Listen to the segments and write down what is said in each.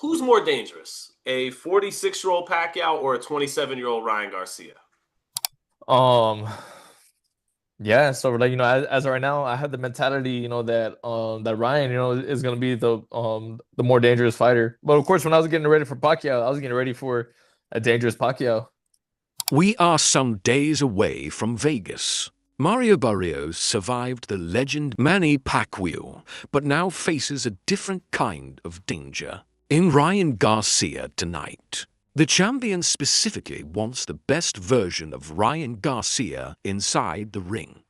Who's more dangerous, a 46-year-old Pacquiao or a 27-year-old Ryan Garcia? Um, yeah, so like as of right now, I have the mentality, that Ryan, is gonna be the more dangerous fighter. But of course, when I was getting ready for Pacquiao, I was getting ready for a dangerous Pacquiao. We are some days away from Vegas. Mario Barrios survived the legend Manny Pacquiao, but now faces a different kind of danger. In Ryan Garcia tonight, the champion specifically wants the best version of Ryan Garcia inside the ring.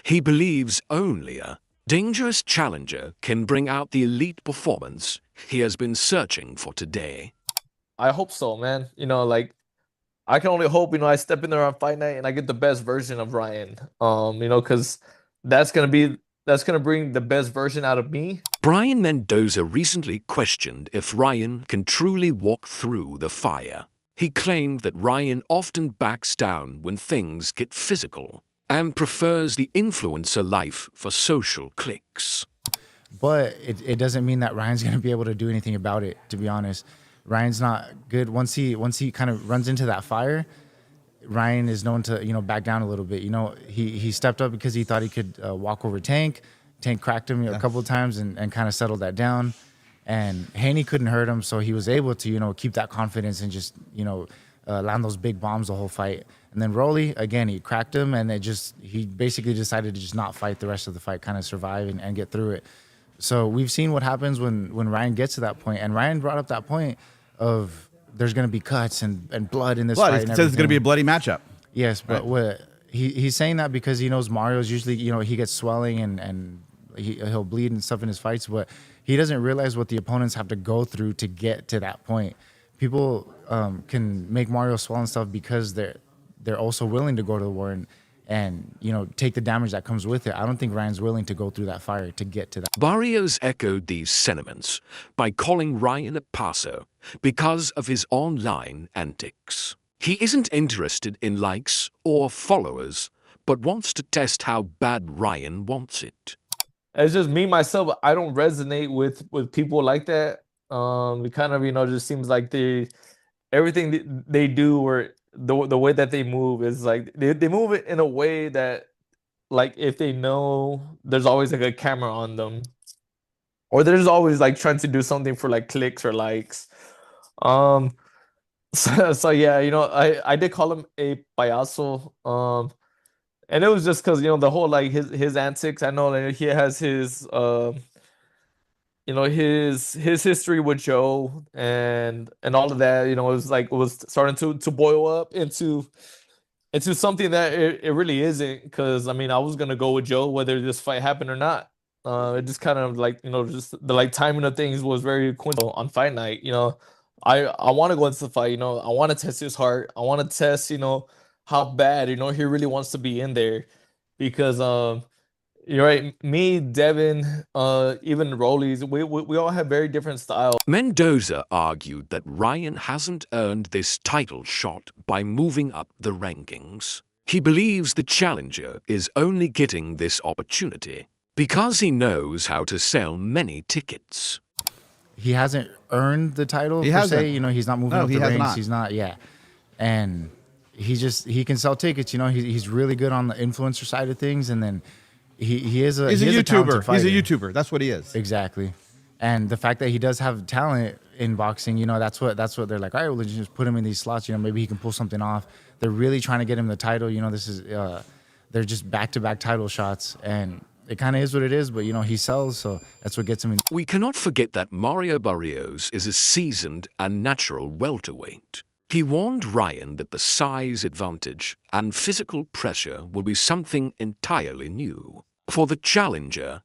He believes only a dangerous challenger can bring out the elite performance he has been searching for today. I hope so, man. I can only hope, I step in there on fight night and I get the best version of Ryan. Because that's gonna be that's gonna bring the best version out of me. Brian Mendoza recently questioned if Ryan can truly walk through the fire. He claimed that Ryan often backs down when things get physical and prefers the influencer life for social clicks. But it doesn't mean that Ryan's going to be able to do anything about it, to be honest. Ryan's not good. Once he kind of runs into that fire, Ryan is known to, back down a little bit. He stepped up because he thought he could walk over Tank. Tank cracked him a couple of times and kind of settled that down. And Haney couldn't hurt him, so he was able to, keep that confidence and just, land those big bombs the whole fight. And then Rolly, again, he cracked him, and he basically decided to just not fight the rest of the fight, kind of survive and get through it. So we've seen what happens when Ryan gets to that point. And Ryan brought up that point of there's going to be cuts and blood in this fight. He says it's going to be a bloody matchup. Yes, but he's saying that because he knows Mario's usually, he gets swelling and he'll bleed and stuff in his fights, but he doesn't realize what the opponents have to go through to get to that point. People can make Mario swell and stuff because they're also willing to go to the war and take the damage that comes with it. I don't think Ryan's willing to go through that fire to get to that. Barrios echoed these sentiments by calling Ryan a paso because of his online antics. He isn't interested in likes or followers, but wants to test how bad Ryan wants it. It's just me myself. I don't resonate with people like that. It kind of just seems like everything they do or the way that they move is like they move it in a way that, like, if they know there's always like a camera on them, or there's always like trying to do something for like clicks or likes. So yeah, I did call him a payaso. And it was just because the whole like his antics. I know that he has his history with Joe and all of that. It was starting to boil up into something that it really isn't. Because I was gonna go with Joe whether this fight happened or not. It just kind of like just the like timing of things was very coincidental on fight night. I want to go into the fight. I want to test his heart. I want to test how bad he really wants to be in there, because you're right. Me, Devin, even Rollies, we all have very different styles. Mendoza argued that Ryan hasn't earned this title shot by moving up the rankings. He believes the challenger is only getting this opportunity because he knows how to sell many tickets. He hasn't earned the title per se. He's not moving up the ranks. Not. He's not, and he can sell tickets. He's really good on the influencer side of things, and then he's a YouTuber. He's a YouTuber. That's what he is. Exactly. And the fact that he does have talent in boxing, that's what they're like. All right, well, let's just put him in these slots. Maybe he can pull something off. They're really trying to get him the title. This is they're just back-to-back title shots, and it kind of is what it is. But he sells, so that's what gets him in. We cannot forget that Mario Barrios is a seasoned and natural welterweight. He warned Ryan that the size advantage and physical pressure will be something entirely new for the challenger.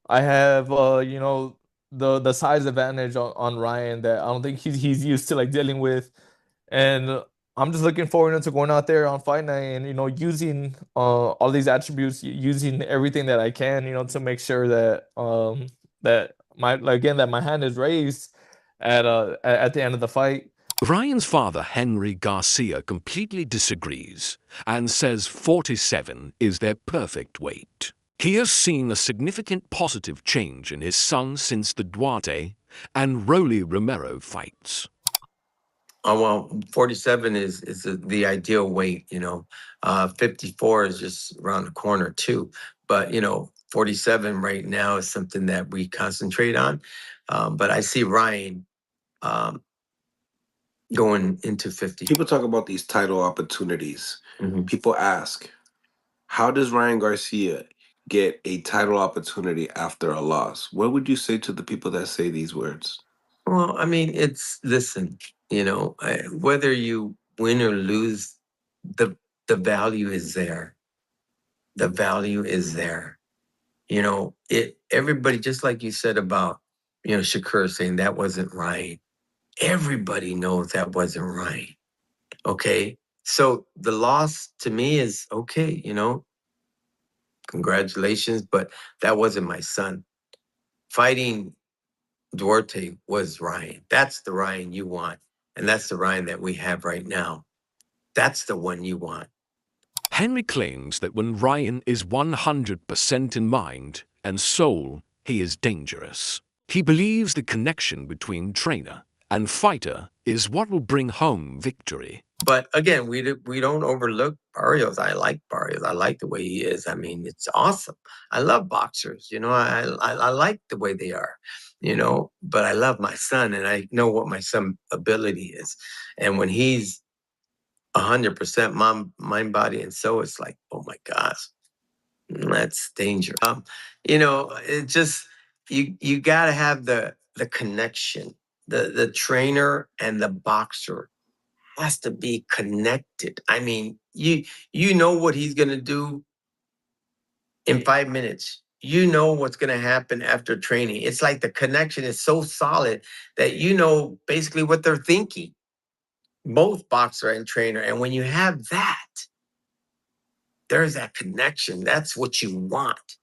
I have, the size advantage on Ryan that I don't think he's used to like dealing with, and I'm just looking forward to going out there on fight night and using all these attributes, using everything that I can, to make sure that that my hand is raised at the end of the fight. Ryan's father, Henry Garcia, completely disagrees and says 47 is their perfect weight. He has seen a significant positive change in his son since the Duarte and Rolly Romero fights. Oh, well, 47 is the ideal weight, 54 is just around the corner too. But, 47 right now is something that we concentrate on. But I see Ryan going into 50. People talk about these title opportunities. Mhm. People ask, how does Ryan Garcia get a title opportunity after a loss? What would you say to the people that say these words? Well, I mean, listen, whether you win or lose, the value is there. The value is there. Everybody, just like you said about, Shakur saying that wasn't right. Everybody knows that wasn't right. Okay. So the loss to me is okay, congratulations, but that wasn't my son. Fighting Duarte was Ryan. That's the Ryan you want. And that's the Ryan that we have right now. That's the one you want. Henry claims that when Ryan is 100% in mind and soul, he is dangerous. He believes the connection between trainer and fighter is what will bring home victory. But again, we don't overlook Barrios. I like Barrios. I like the way he is. I mean, it's awesome. I love boxers. I like the way they are. But I love my son, and I know what my son's ability is. And when he's 100% mind, body, and soul, it's like, oh my gosh, that's danger. It just you got to have the connection. The trainer and the boxer has to be connected. I mean, you know what he's gonna do in 5 minutes. You know what's gonna happen after training. It's like the connection is so solid that you know basically what they're thinking, both boxer and trainer. And when you have that, there's that connection. That's what you want.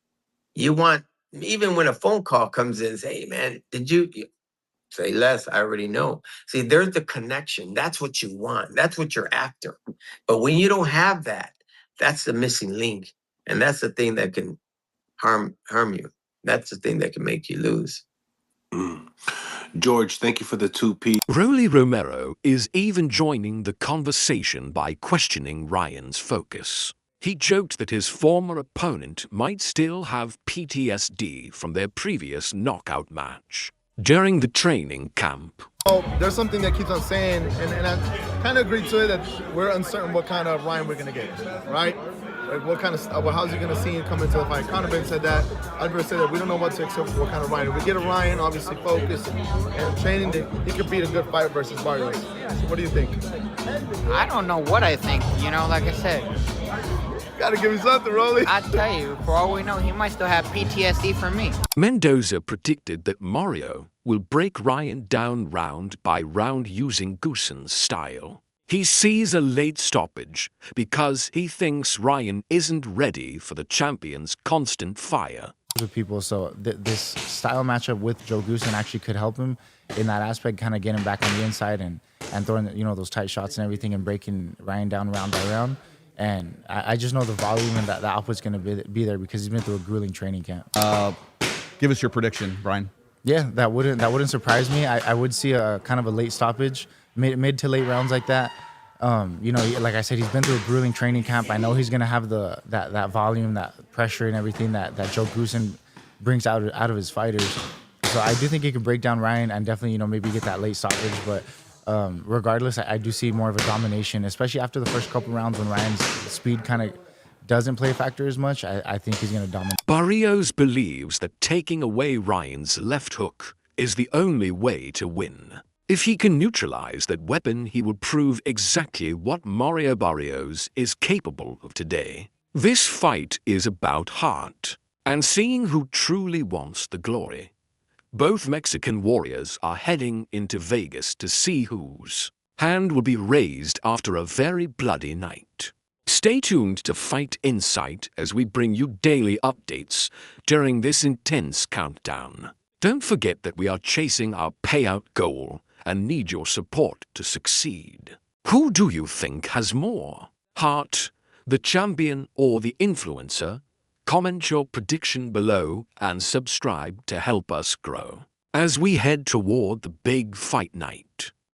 You want, even when a phone call comes in, say, hey man, did you say less? I already know. See, there's the connection. That's what you want. That's what you're after. But when you don't have that, that's the missing link. And that's the thing that can harm you. That's the thing that can make you lose. George, thank you for the 2P. Rolly Romero is even joining the conversation by questioning Ryan's focus. He joked that his former opponent might still have PTSD from their previous knockout match. During the training camp, there's something that keeps on saying, and I kind of agree to it, that we're uncertain what kind of Ryan we're going to get, right? Like what kind of, how's he going to see him come into the fight? Conor Ben said that. Albert said that we don't know what to expect for what kind of Ryan. If we get a Ryan, obviously focused and training, he could beat a good fight versus Barrios. So what do you think? I don't know what I think, like I said. Gotta give me something, Rolly. I tell you, for all we know, he might still have PTSD from me. Mendoza predicted that Mario will break Ryan down round by round using Goossen's style. He sees a late stoppage because he thinks Ryan isn't ready for the champion's constant fire. With people, so this style matchup with Joe Goossen actually could help him in that aspect, kind of get him back on the inside and throwing those tight shots and everything and breaking Ryan down round by round. And I just know the volume and that the output's going to be there because he's been through a grueling training camp. Give us your prediction, Brian. Yeah, that wouldn't surprise me. I would see a kind of a late stoppage, mid to late rounds like that. Like I said, he's been through a grueling training camp. I know he's going to have that volume, that pressure and everything that Joe Goossen brings out of his fighters. So I do think he can break down Ryan and definitely, maybe get that late stoppage. But regardless, I do see more of a domination, especially after the first couple rounds when Ryan's speed kind of doesn't play a factor as much. I think he's going to dominate. Barrios believes that taking away Ryan's left hook is the only way to win. If he can neutralize that weapon, he will prove exactly what Mario Barrios is capable of today. This fight is about heart and seeing who truly wants the glory. Both Mexican warriors are heading into Vegas to see whose hand will be raised after a very bloody night. Stay tuned to Fight Insight as we bring you daily updates during this intense countdown. Don't forget that we are chasing our payout goal and need your support to succeed. Who do you think has more? Heart, the champion, or the influencer? Comment your prediction below and subscribe to help us grow. As we head toward the big fight night,